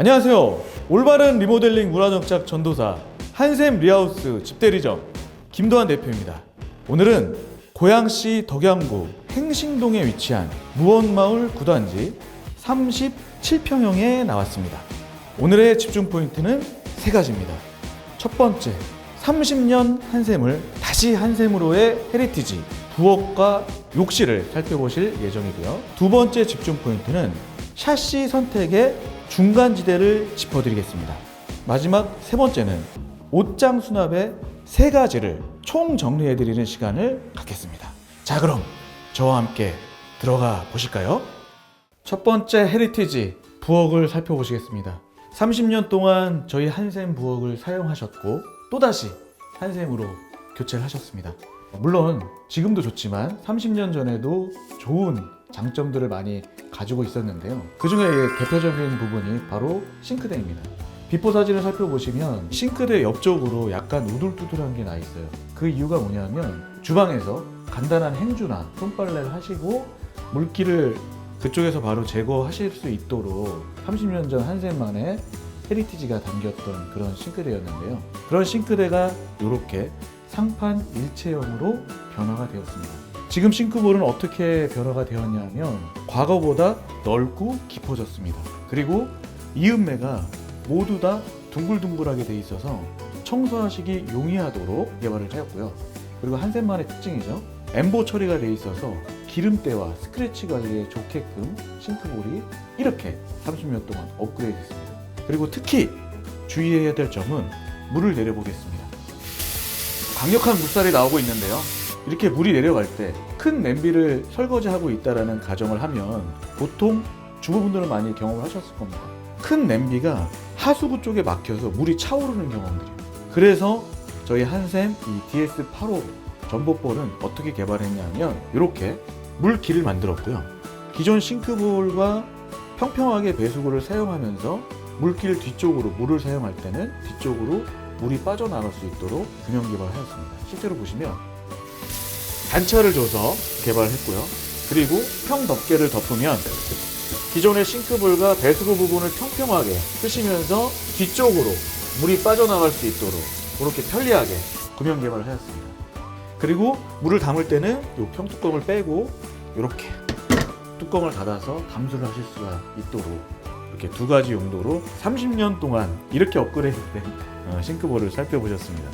안녕하세요. 올바른 리모델링 문화정착 전도사 한샘 리하우스 집대리점 김도환 대표입니다. 오늘은 고양시 덕양구 행신동에 위치한 무원마을 구단지 37평형에 나왔습니다. 오늘의 집중 포인트는 세 가지입니다. 첫 번째, 30년 한샘을 다시 한샘으로의 헤리티지 부엌과 욕실을 살펴보실 예정이고요. 두 번째 집중 포인트는 샤시 선택의 중간지대를 짚어드리겠습니다. 마지막 세 번째는 옷장 수납의 세 가지를 총 정리해드리는 시간을 갖겠습니다. 자, 그럼 저와 함께 들어가 보실까요? 첫 번째 헤리티지 부엌을 살펴보시겠습니다. 30년 동안 저희 한샘 부엌을 사용하셨고 또다시 한샘으로 교체를 하셨습니다. 물론 지금도 좋지만 30년 전에도 좋은 장점들을 많이 가지고 있었는데요. 그 중에 대표적인 부분이 바로 싱크대입니다. 비포 사진을 살펴보시면 싱크대 옆쪽으로 약간 우둘투둘한 게 나 있어요. 그 이유가 뭐냐면 주방에서 간단한 행주나 손빨래를 하시고 물기를 그쪽에서 바로 제거하실 수 있도록 30년 전 한샘만의 헤리티지가 담겼던 그런 싱크대였는데요. 그런 싱크대가 이렇게 상판 일체형으로 변화가 되었습니다. 지금 싱크볼은 어떻게 변화가 되었냐면 과거보다 넓고 깊어졌습니다. 그리고 이음매가 모두 다 둥글둥글하게 돼 있어서 청소하시기 용이하도록 개발을 하였고요. 그리고 한샘만의 특징이죠. 엠보 처리가 돼 있어서 기름때와 스크래치 관리에 좋게끔 싱크볼이 이렇게 30년 동안 업그레이드 됐습니다. 그리고 특히 주의해야 될 점은 물을 내려보겠습니다. 강력한 물살이 나오고 있는데요. 이렇게 물이 내려갈 때 큰 냄비를 설거지하고 있다는 가정을 하면 보통 주부분들은 많이 경험을 하셨을 겁니다. 큰 냄비가 하수구 쪽에 막혀서 물이 차오르는 경험들이에요. 그래서 저희 한샘 이 DS85 전봇볼은 어떻게 개발했냐면 이렇게 물길을 만들었고요. 기존 싱크볼과 평평하게 배수구를 사용하면서 물길 뒤쪽으로 물을 사용할 때는 뒤쪽으로 물이 빠져나갈 수 있도록 균형 개발하였습니다. 실제로 보시면 단차를 줘서 개발했고요. 그리고 평덮개를 덮으면 기존의 싱크볼과 배수구 부분을 평평하게 쓰시면서 뒤쪽으로 물이 빠져나갈 수 있도록 그렇게 편리하게 구명 개발을 하였습니다. 그리고 물을 담을 때는 이 평뚜껑을 빼고 이렇게 뚜껑을 닫아서 담수를 하실 수가 있도록 이렇게 두 가지 용도로 30년 동안 이렇게 업그레이드된 싱크볼을 살펴보셨습니다.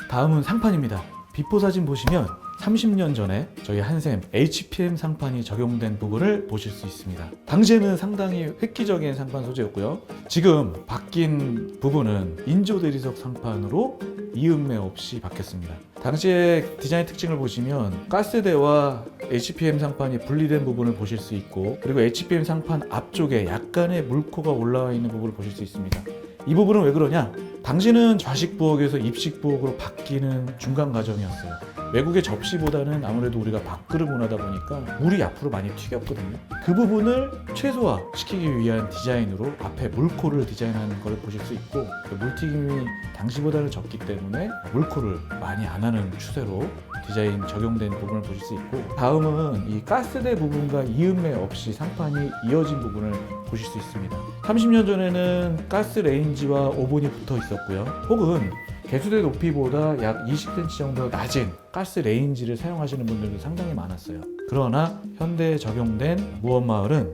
다음은 상판입니다. 비포 사진 보시면 30년 전에 저희 한샘 HPM 상판이 적용된 부분을 보실 수 있습니다. 당시에는 상당히 획기적인 상판 소재였고요. 지금 바뀐 부분은 인조 대리석 상판으로 이음매 없이 바뀌었습니다. 당시의 디자인 특징을 보시면 가스대와 HPM 상판이 분리된 부분을 보실 수 있고 그리고 HPM 상판 앞쪽에 약간의 물코가 올라와 있는 부분을 보실 수 있습니다. 이 부분은 왜 그러냐? 당시는 좌식 부엌에서 입식 부엌으로 바뀌는 중간 과정이었어요. 외국의 접시보다는 아무래도 우리가 밥그릇 문화다 보니까 물이 앞으로 많이 튀겼거든요. 그 부분을 최소화시키기 위한 디자인으로 앞에 물코를 디자인하는 걸 보실 수 있고 물튀김이 당시보다는 적기 때문에 물코를 많이 안 하는 추세로 디자인 적용된 부분을 보실 수 있고 다음은 이 가스대 부분과 이음매 없이 상판이 이어진 부분을 보실 수 있습니다. 30년 전에는 가스 레인지와 오븐이 붙어 있었고요. 혹은 개수대 높이보다 약 20cm 정도 낮은 가스 레인지를 사용하시는 분들도 상당히 많았어요. 그러나 현대에 적용된 무원마을은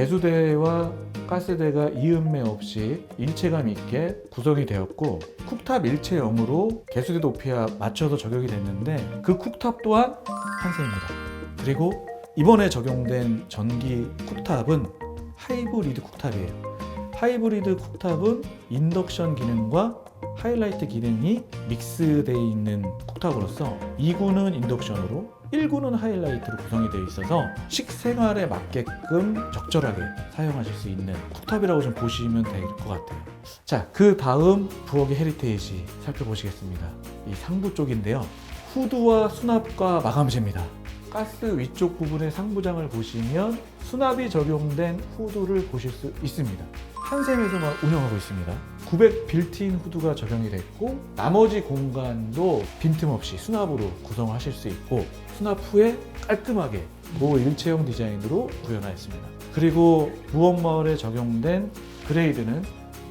개수대와 가스대가 이음매 없이 일체감 있게 구성이 되었고 쿡탑 일체형으로 개수대 높이에 맞춰서 적용이 됐는데 그 쿡탑 또한 한샘입니다. 그리고 이번에 적용된 전기 쿡탑은 하이브리드 쿡탑이에요. 하이브리드 쿡탑은 인덕션 기능과 하이라이트 기능이 믹스되어 있는 쿡탑으로서 2구는 인덕션으로 1구는 하이라이트로 구성이 되어 있어서 식생활에 맞게끔 적절하게 사용하실 수 있는 쿡탑이라고 좀 보시면 될 것 같아요. 자, 그 다음 부엌의 헤리테이지 살펴보시겠습니다. 이 상부 쪽인데요. 후드와 수납과 마감재입니다. 가스 위쪽 부분의 상부장을 보시면 수납이 적용된 후드를 보실 수 있습니다. 한샘에서만 운영하고 있습니다. 900 빌트인 후드가 적용이 됐고 나머지 공간도 빈틈없이 수납으로 구성하실 수 있고 수납 후에 깔끔하게 모 일체형 디자인으로 구현하였습니다. 그리고 무원마을에 적용된 그레이드는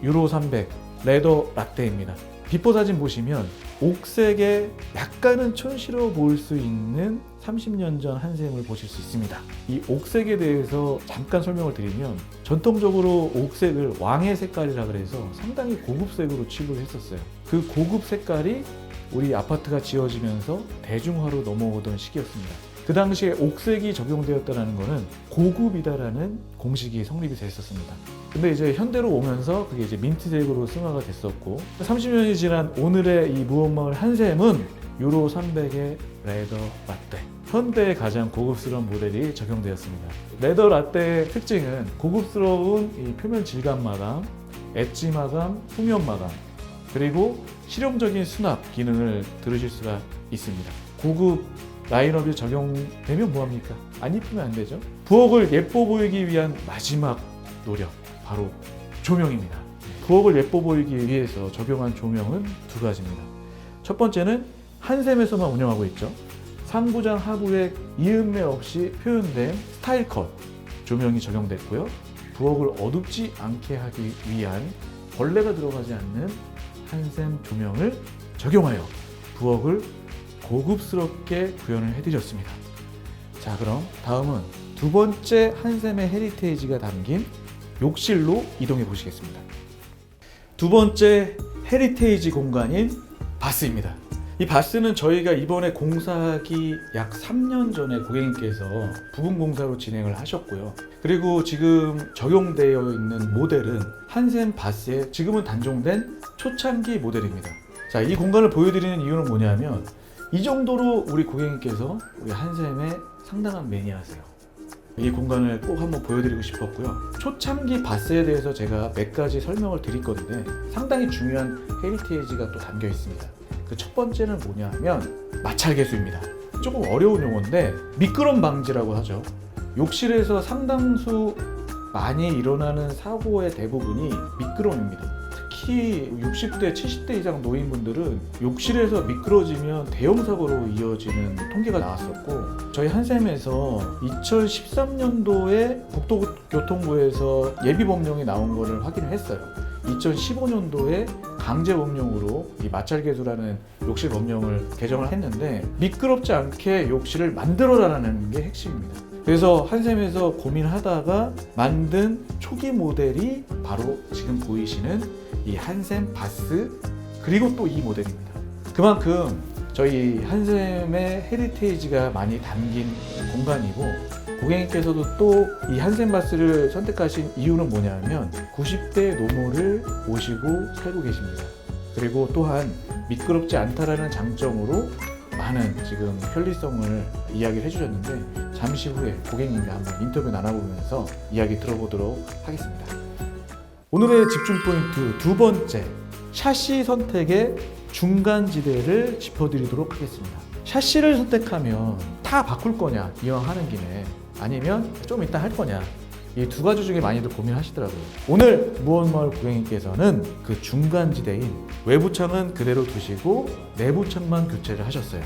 유로 300 레더 라떼입니다. 비포 사진 보시면 옥색에 약간은 촌스러워 보일 수 있는 30년 전 한샘을 보실 수 있습니다. 이 옥색에 대해서 잠깐 설명을 드리면 전통적으로 옥색을 왕의 색깔이라 그래서 상당히 고급색으로 취급을 했었어요. 그 고급 색깔이 우리 아파트가 지어지면서 대중화로 넘어오던 시기였습니다. 그 당시에 옥색이 적용되었다는 것은 고급이다라는 공식이 성립이 됐었습니다. 근데 이제 현대로 오면서 그게 이제 민트색으로 승화가 됐었고 30년이 지난 오늘의 이 무원마을 한샘은 유로 300의 레더 라떼, 현대의 가장 고급스러운 모델이 적용되었습니다. 레더 라떼의 특징은 고급스러운 이 표면 질감 마감, 엣지 마감, 후면 마감, 그리고 실용적인 수납 기능을 들으실 수가 있습니다. 고급 라인업이 적용되면 뭐합니까? 안 이쁘면 안 되죠. 부엌을 예뻐 보이기 위한 마지막 노력, 바로 조명입니다. 부엌을 예뻐 보이기 위해서 적용한 조명은 두 가지입니다. 첫 번째는 한샘에서만 운영하고 있죠. 상부장 하부에 이음매 없이 표현된 스타일 컷 조명이 적용됐고요. 부엌을 어둡지 않게 하기 위한 벌레가 들어가지 않는 한샘 조명을 적용하여 부엌을 고급스럽게 구현을 해드렸습니다. 자, 그럼 다음은 두 번째 한샘의 헤리테이지가 담긴 욕실로 이동해 보시겠습니다. 두 번째 헤리테이지 공간인 바스입니다. 이 바스는 저희가 이번에 공사하기 약 3년 전에 고객님께서 부분 공사로 진행을 하셨고요. 그리고 지금 적용되어 있는 모델은 한샘 바스에 지금은 단종된 초창기 모델입니다. 자, 이 공간을 보여드리는 이유는 뭐냐면 이 정도로 우리 고객님께서 우리 한샘의 상당한 매니아세요. 이 공간을 꼭 한번 보여드리고 싶었고요. 초창기 바스에 대해서 제가 몇 가지 설명을 드릴 건데 상당히 중요한 헤리테이지가 또 담겨 있습니다. 그 첫 번째는 뭐냐면 마찰계수입니다. 조금 어려운 용어인데 미끄럼 방지라고 하죠. 욕실에서 상당수 많이 일어나는 사고의 대부분이 미끄럼입니다. 특히 60대, 70대 이상 노인분들은 욕실에서 미끄러지면 대형 사고로 이어지는 통계가 나왔었고 저희 한샘에서 2013년도에 국토교통부에서 예비법령이 나온 것을 확인을 했어요. 2015년도에 강제법령으로 이 마찰계수라는 욕실 법령을 개정을 했는데 미끄럽지 않게 욕실을 만들어라라는 게 핵심입니다. 그래서 한샘에서 고민하다가 만든 초기 모델이 바로 지금 보이시는 이 한샘 바스, 그리고 또 이 모델입니다. 그만큼 저희 한샘의 헤리테이지가 많이 담긴 공간이고 고객님께서도 또 이 한샘 바스를 선택하신 이유는 뭐냐면 90대 노모를 모시고 살고 계십니다. 그리고 또한 미끄럽지 않다라는 장점으로 많은 지금 편리성을 이야기를 해주셨는데 잠시 후에 고객님과 한번 인터뷰 나눠보면서 이야기 들어보도록 하겠습니다. 오늘의 집중 포인트 두 번째, 샤시 선택의 중간지대를 짚어드리도록 하겠습니다. 샤시를 선택하면 다 바꿀 거냐 이왕 하는 김에, 아니면 좀 이따 할 거냐, 이 두 가지 중에 많이들 고민하시더라고요. 오늘 무원마을 고객님께서는 그 중간지대인 외부창은 그대로 두시고 내부창만 교체를 하셨어요.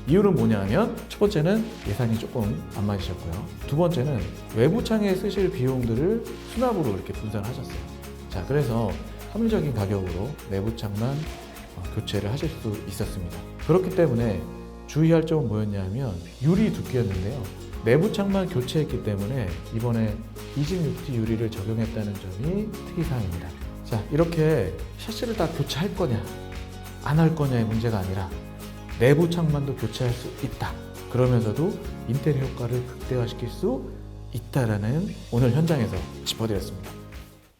이유는 뭐냐면 첫 번째는 예산이 조금 안 맞으셨고요. 두 번째는 외부창에 쓰실 비용들을 수납으로 이렇게 분산하셨어요. 자, 그래서 합리적인 가격으로 내부창만 교체를 하실 수 있었습니다. 그렇기 때문에 주의할 점은 뭐였냐면 유리 두께였는데요. 내부창만 교체했기 때문에 이번에 26T 유리를 적용했다는 점이 특이사항입니다. 자, 이렇게 샤시를 다 교체할 거냐 안 할 거냐의 문제가 아니라 내부창만도 교체할 수 있다, 그러면서도 인테리어 효과를 극대화시킬 수 있다라는 오늘 현장에서 짚어드렸습니다.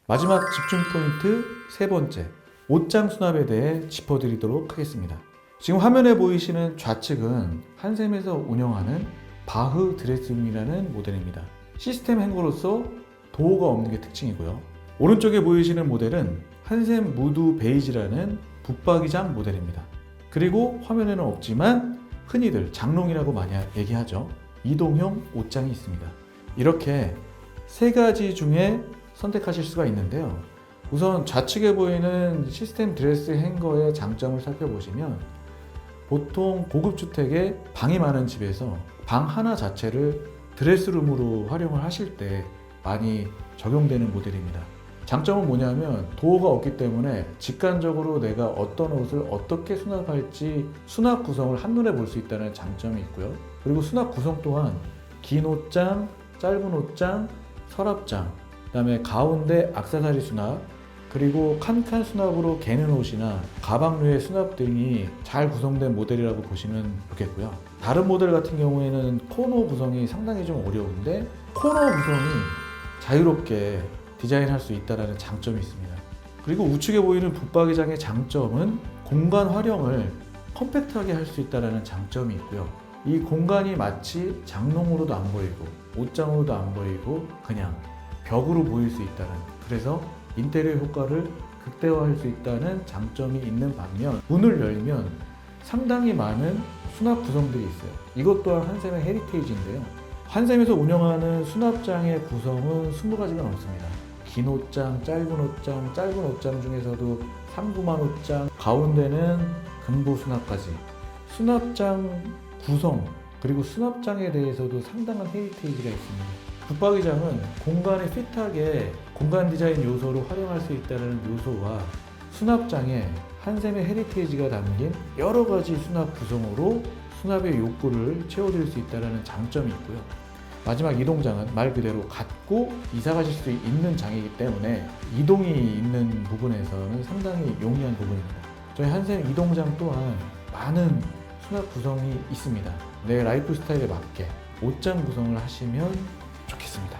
마지막 집중 포인트 세 번째, 옷장 수납에 대해 짚어드리도록 하겠습니다. 지금 화면에 보이시는 좌측은 한샘에서 운영하는 바흐 드레스룸이라는 모델입니다. 시스템 행거로서 도어가 없는 게 특징이고요. 오른쪽에 보이시는 모델은 한샘 무드 베이지라는 붙박이장 모델입니다. 그리고 화면에는 없지만 흔히들 장롱이라고 많이 얘기하죠. 이동형 옷장이 있습니다. 이렇게 세 가지 중에 선택하실 수가 있는데요. 우선 좌측에 보이는 시스템 드레스 행거의 장점을 살펴보시면 보통 고급 주택에 방이 많은 집에서 방 하나 자체를 드레스룸으로 활용을 하실 때 많이 적용되는 모델입니다. 장점은 뭐냐면 도어가 없기 때문에 직관적으로 내가 어떤 옷을 어떻게 수납할지 수납 구성을 한눈에 볼 수 있다는 장점이 있고요. 그리고 수납 구성 또한 긴 옷장, 짧은 옷장, 서랍장, 그다음에 가운데 액세서리 수납, 그리고 칸칸 수납으로 개는 옷이나 가방류의 수납 등이 잘 구성된 모델이라고 보시면 좋겠고요. 다른 모델 같은 경우에는 코너 구성이 상당히 좀 어려운데 코너 구성이 자유롭게 디자인할 수 있다는 장점이 있습니다. 그리고 우측에 보이는 붙박이장의 장점은 공간 활용을 컴팩트하게 할 수 있다는 장점이 있고요. 이 공간이 마치 장롱으로도 안 보이고 옷장으로도 안 보이고 그냥 벽으로 보일 수 있다는, 그래서 인테리어 효과를 극대화할 수 있다는 장점이 있는 반면 문을 열면 상당히 많은 수납 구성들이 있어요. 이것 또한 한샘의 헤리테이지인데요. 한샘에서 운영하는 수납장의 구성은 20가지가 넘습니다. 긴 옷장, 짧은 옷장 중에서도 상부만 옷장, 가운데는 금보 수납까지. 수납장 구성, 그리고 수납장에 대해서도 상당한 헤리테이지가 있습니다. 붙박이장은 공간에 핏하게 공간 디자인 요소로 활용할 수 있다는 요소와 수납장에 한샘의 헤리테이지가 담긴 여러 가지 수납 구성으로 수납의 욕구를 채워드릴 수 있다는 장점이 있고요. 마지막 이동장은 말 그대로 갖고 이사 가실 수 있는 장이기 때문에 이동이 있는 부분에서는 상당히 용이한 부분입니다. 저희 한샘 이동장 또한 많은 수납 구성이 있습니다. 내 라이프 스타일에 맞게 옷장 구성을 하시면 좋겠습니다.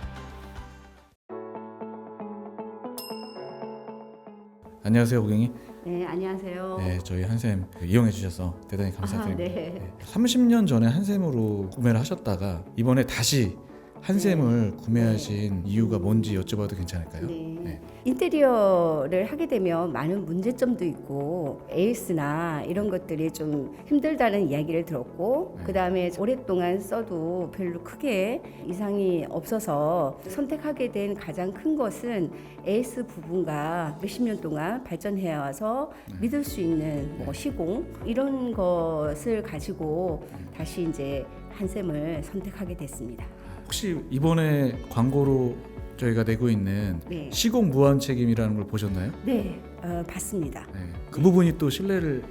안녕하세요, 고객님. 네, 안녕하세요. 네, 저희 한샘 이용해 주셔서 대단히 감사드립니다. 네. 30년 전에 한샘으로 구매를 하셨다가 이번에 다시 한샘을 구매하신 이유가 뭔지 여쭤봐도 괜찮을까요? 네. 인테리어를 하게 되면 많은 문제점도 있고 AS나 이런 것들이 좀 힘들다는 이야기를 들었고 네. 그 다음에 오랫동안 써도 별로 크게 이상이 없어서 선택하게 된 가장 큰 것은 AS 부분과 몇십 년 동안 발전해 와서 믿을 수 있는 뭐 시공 이런 것을 가지고 다시 이제 한샘을 선택하게 됐습니다. 혹시 이번에 광고로 저희가 내고 있는 네. 시공 무한 책임이라는 걸 보셨나요? 네, 봤습니다. 네. 그 부분이 또 신뢰를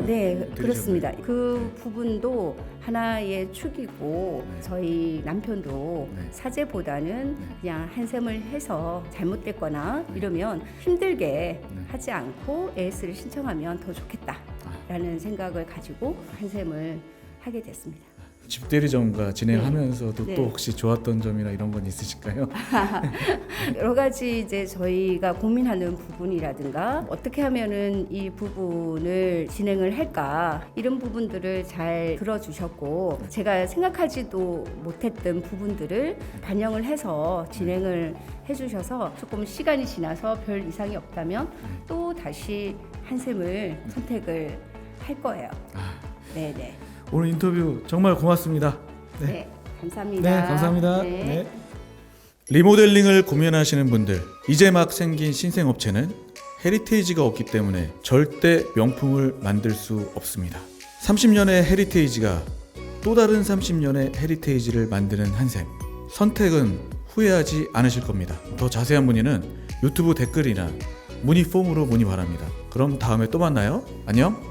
네, 드리셨나요? 그렇습니다. 그 네. 부분도 하나의 축이고 네. 저희 남편도 네. 사제보다는 네. 그냥 한샘을 해서 잘못됐거나 네. 이러면 힘들게 네. 하지 않고 AS를 신청하면 더 좋겠다라는 생각을 가지고 한샘을 하게 됐습니다. 집대리점과 진행하면서도 네. 또 혹시 좋았던 점이나 이런 건 있으실까요? 여러 가지 이제 저희가 고민하는 부분이라든가 어떻게 하면은 이 부분을 진행을 할까 이런 부분들을 잘 들어주셨고 제가 생각하지도 못했던 부분들을 반영을 해서 진행을 해주셔서 조금 시간이 지나서 별 이상이 없다면 또 다시 한샘을 선택을 할 거예요. 네네. 오늘 인터뷰 정말 고맙습니다. 네, 감사합니다. 네, 감사합니다. 네. 네. 리모델링을 고민하시는 분들, 이제 막 생긴 신생업체는 헤리테이지가 없기 때문에 절대 명품을 만들 수 없습니다. 30년의 헤리테이지가 또 다른 30년의 헤리테이지를 만드는 한샘. 선택은 후회하지 않으실 겁니다. 더 자세한 문의는 유튜브 댓글이나 문의 폼으로 문의 바랍니다. 그럼 다음에 또 만나요. 안녕.